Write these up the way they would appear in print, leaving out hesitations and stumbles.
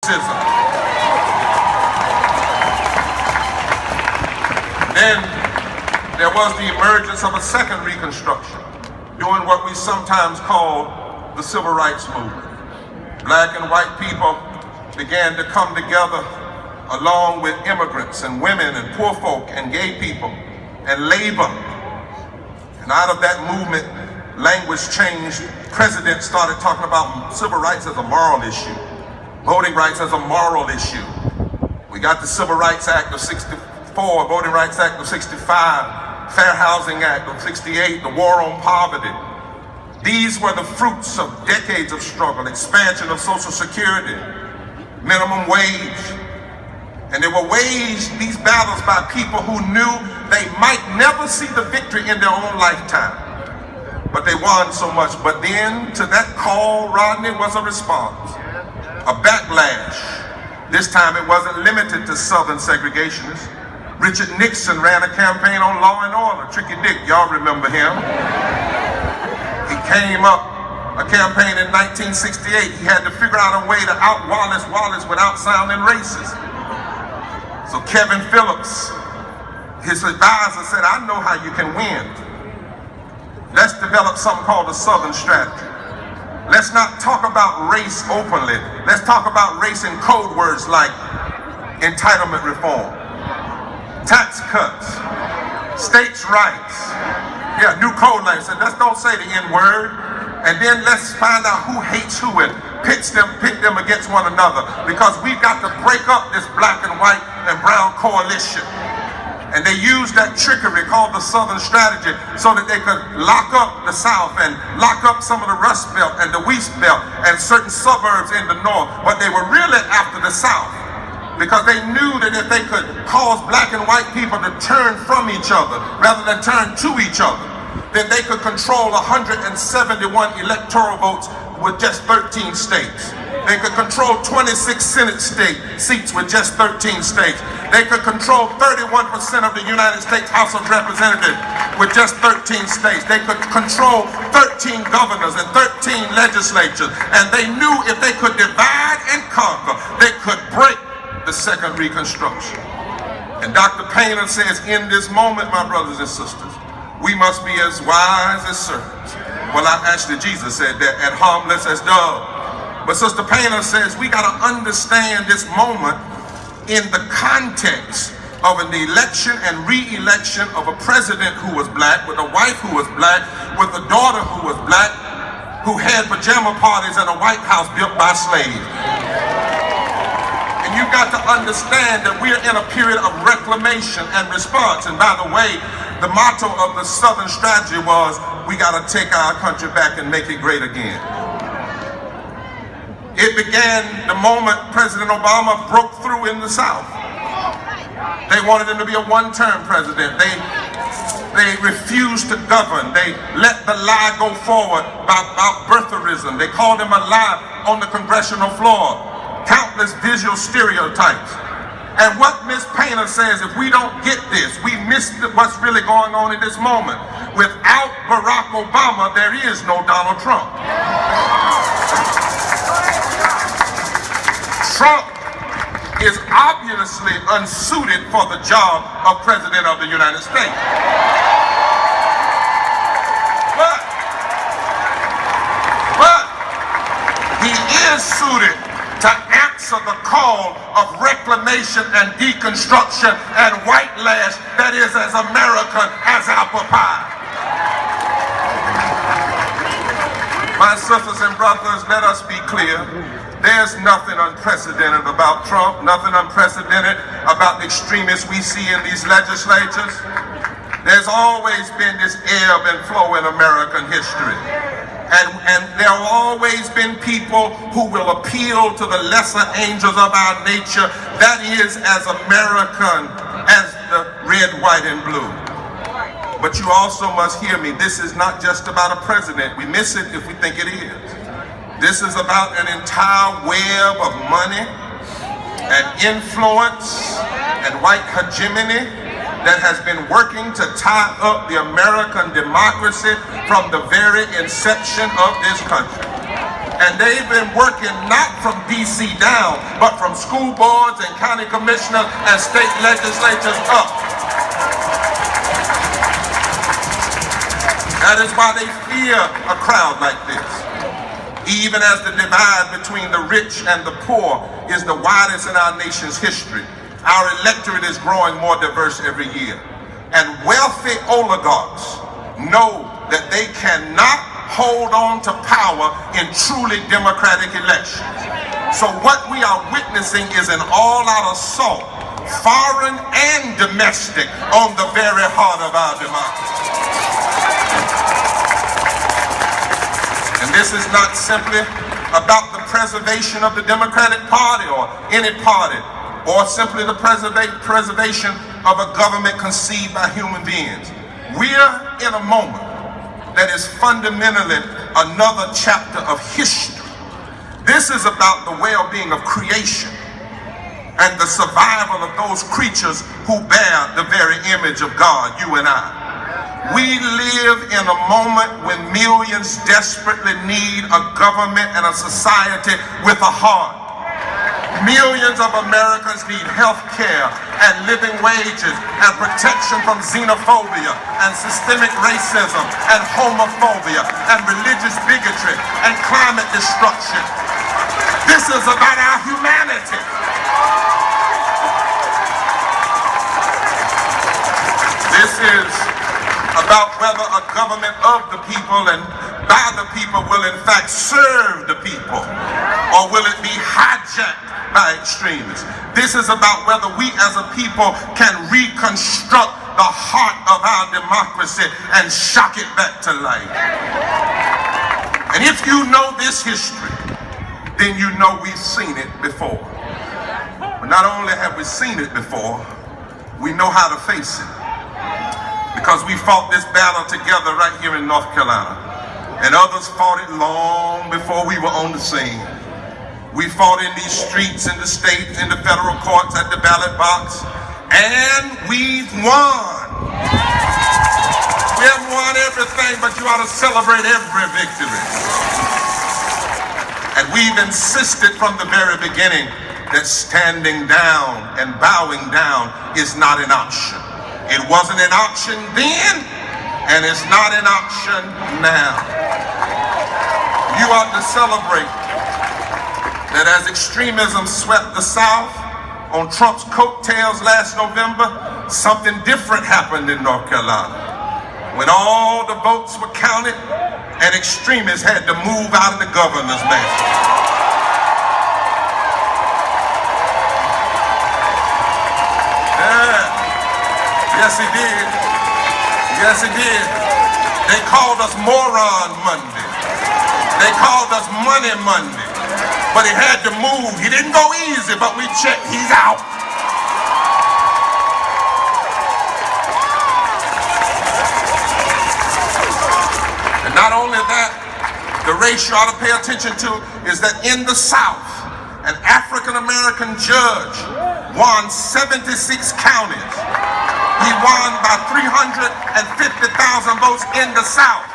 Marxism. Then there was the emergence of a second Reconstruction, doing what we sometimes call the Civil Rights Movement. Black and white people began to come together along with immigrants and women and poor folk and gay people and labor. And out of that movement, language changed. Presidents started talking about civil rights as a moral issue, voting rights as a moral issue. We got the Civil Rights Act of 64, Voting Rights Act of 65, Fair Housing Act of 68, the War on Poverty. These were the fruits of decades of struggle, expansion of Social Security, minimum wage. And they were waged, these battles, by people who knew they might never see the victory in their own lifetime. But they won so much. But then to that call, Rodney, was a response, a backlash. This time it wasn't limited to Southern segregationists. Richard Nixon ran a campaign on law and order. Tricky Dick, y'all remember him. He came up a campaign in 1968. He had to figure out a way to out Wallace without sounding racist. So Kevin Phillips, his advisor, said, I know how you can win. Let's develop something called the Southern Strategy. Let's not talk about race openly. Let's talk about race in code words like entitlement reform, tax cuts, states' rights. Yeah, new code language. So let's don't say the N-word. And then let's find out who hates who and pit them against one another. Because we've got to break up this black and white and brown coalition. And they used that trickery called the Southern Strategy so that they could lock up the South and lock up some of the Rust Belt and the Wheat Belt and certain suburbs in the North. But they were really after the South, because they knew that if they could cause black and white people to turn from each other rather than turn to each other, then they could control 171 electoral votes with just 13 states. They could control 26 Senate seats with just 13 states. They could control 31% of the United States House of Representatives with just 13 states. They could control 13 governors and 13 legislatures. And they knew if they could divide and conquer, they could break the second Reconstruction. And Dr. Painter says, in this moment, my brothers and sisters, we must be as wise as serpents. Well, actually, Jesus said that, and harmless as doves. But Sister Painter says we got to understand this moment in the context of an election and re-election of a president who was black, with a wife who was black, with a daughter who was black, who had pajama parties in a White House built by slaves. And you've got to understand that we're in a period of reclamation and response. And by the way, the motto of the Southern Strategy was, we got to take our country back and make it great again. It began the moment President Obama broke through in the South. They wanted him to be a one-term president. They refused to govern. They let the lie go forward about birtherism. They called him a lie on the congressional floor. Countless visual stereotypes. And what Ms. Painter says, if we don't get this, we miss what's really going on in this moment. Without Barack Obama, there is no Donald Trump. Trump is obviously unsuited for the job of President of the United States. But he is suited to answer the call of reclamation and deconstruction and white lash that is as American as apple pie. My sisters and brothers, let us be clear. There's nothing unprecedented about Trump, nothing unprecedented about the extremists we see in these legislatures. There's always been this ebb and flow in American history. And there have always been people who will appeal to the lesser angels of our nature, that is as American as the red, white, and blue. But you also must hear me, this is not just about a president. We miss it if we think it is. This is about an entire web of money and influence and white hegemony that has been working to tie up the American democracy from the very inception of this country. And they've been working not from DC down, but from school boards and county commissioners and state legislatures up. That is why they fear a crowd like this. Even as the divide between the rich and the poor is the widest in our nation's history, our electorate is growing more diverse every year. And wealthy oligarchs know that they cannot hold on to power in truly democratic elections. So what we are witnessing is an all-out assault, foreign and domestic, on the very heart of our democracy. And this is not simply about the preservation of the Democratic Party or any party, or simply the preservation of a government conceived by human beings. We're in a moment that is fundamentally another chapter of history. This is about the well-being of creation and the survival of those creatures who bear the very image of God, you and I. We live in a moment when millions desperately need a government and a society with a heart. Millions of Americans need health care and living wages and protection from xenophobia and systemic racism and homophobia and religious bigotry and climate destruction. This is about our humanity. This is about whether a government of the people and by the people will in fact serve the people, or will it be hijacked by extremists. This is about whether we as a people can reconstruct the heart of our democracy and shock it back to life. And if you know this history, then you know we've seen it before. But not only have we seen it before, we know how to face it. Because we fought this battle together right here in North Carolina. And others fought it long before we were on the scene. We fought in these streets, in the state, in the federal courts, at the ballot box, and we've won. We haven't won everything, but you ought to celebrate every victory. And we've insisted from the very beginning that standing down and bowing down is not an option. It wasn't an option then, and it's not an option now. You ought to celebrate that as extremism swept the South on Trump's coattails last November, something different happened in North Carolina. When all the votes were counted and extremists had to move out of the governor's mansion. Yeah. Yes, he did. Yes, he did. They called us Moron Monday. They called us Money Monday. But he had to move. He didn't go easy, but we checked. He's out. And not only that, the race you ought to pay attention to is that in the South, an African-American judge won 76 counties. He won by 350,000 votes in the South.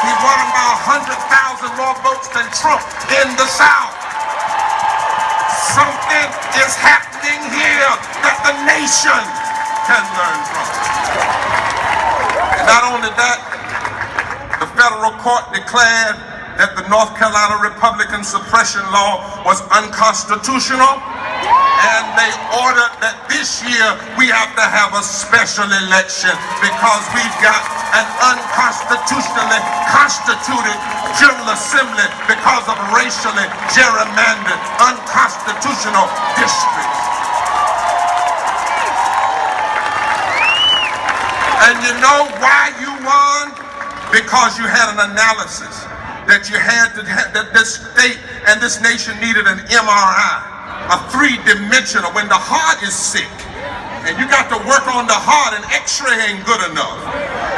He won by 100,000 more votes than Trump in the South. Something is happening here that the nation can learn from. And not only that, the federal court declared that the North Carolina Republican suppression law was unconstitutional, and they ordered that this year we have to have a special election because we've got an unconstitutionally constituted General Assembly because of racially gerrymandered, unconstitutional districts. And you know why you won? Because you had an analysis that you had to that this state and this nation needed an MRI, a three-dimensional. When the heart is sick, and you got to work on the heart, and X-ray ain't good enough.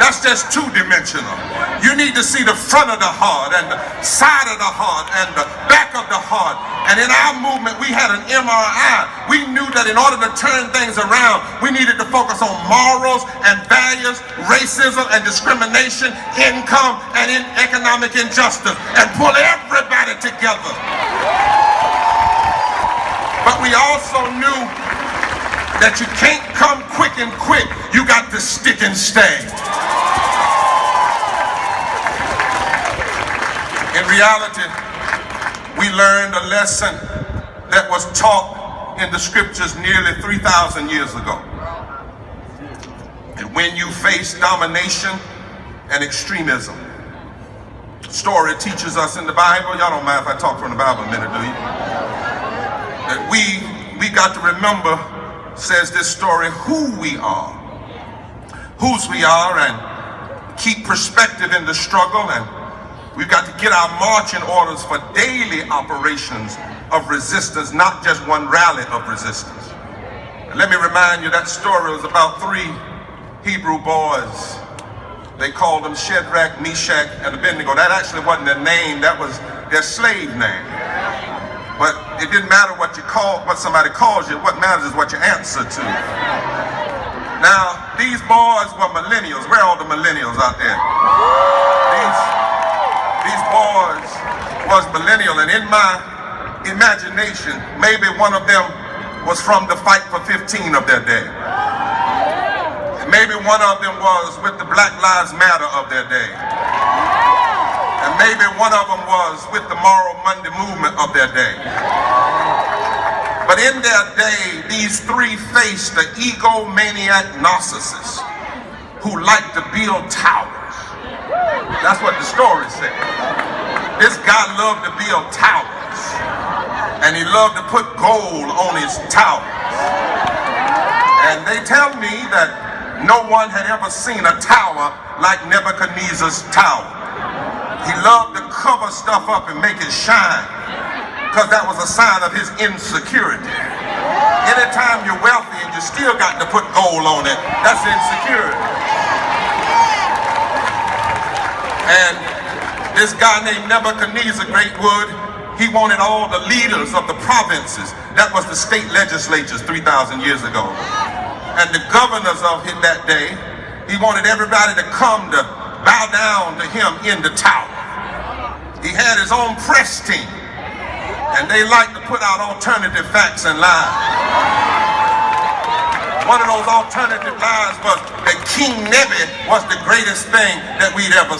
That's just two-dimensional. You need to see the front of the heart and the side of the heart and the back of the heart. And in our movement, we had an MRI we knew that in order to turn things around, we needed to focus on morals and values, racism and discrimination, income and economic injustice, and pull everybody together. But we also knew that you can't come quick and quit. You got to stick and stay. In reality, we learned a lesson that was taught in the scriptures nearly 3,000 years ago. And when you face domination and extremism, story teaches us in the Bible, y'all don't mind if I talk from the Bible a minute, do you? That we got to remember, says this story, who we are, whose we are, and keep perspective in the struggle. And we've got to get our marching orders for daily operations of resistance, not just one rally of resistance. And let me remind you, that story was about 3 Hebrew boys. They called them Shadrach, Meshach, and Abednego. That actually wasn't their name, that was their slave name. But it didn't matter what somebody calls you. What matters is what you answer to. Now, these boys were millennials. Where are all the millennials out there? These boys was millennial, and in my imagination, maybe one of them was from the Fight for 15 of their day. And maybe one of them was with the Black Lives Matter of their day. And maybe one of them was with the Moral Monday movement of their day. But in their day, these 3 faced the egomaniac narcissists who liked to build towers. That's what the story said. This guy loved to build towers. And he loved to put gold on his towers. And they tell me that no one had ever seen a tower like Nebuchadnezzar's tower. He loved to cover stuff up and make it shine, because that was a sign of his insecurity. Anytime you're wealthy and you still got to put gold on it, that's insecurity. And this guy named Nebuchadnezzar, great wood, he wanted all the leaders of the provinces, that was the state legislatures 3,000 years ago, and the governors of that day, he wanted everybody to come to bow down to him in the tower. He had his own press team, and they liked to put out alternative facts and lies. One of those alternative lies was that King Nebi was the greatest thing that we'd ever seen.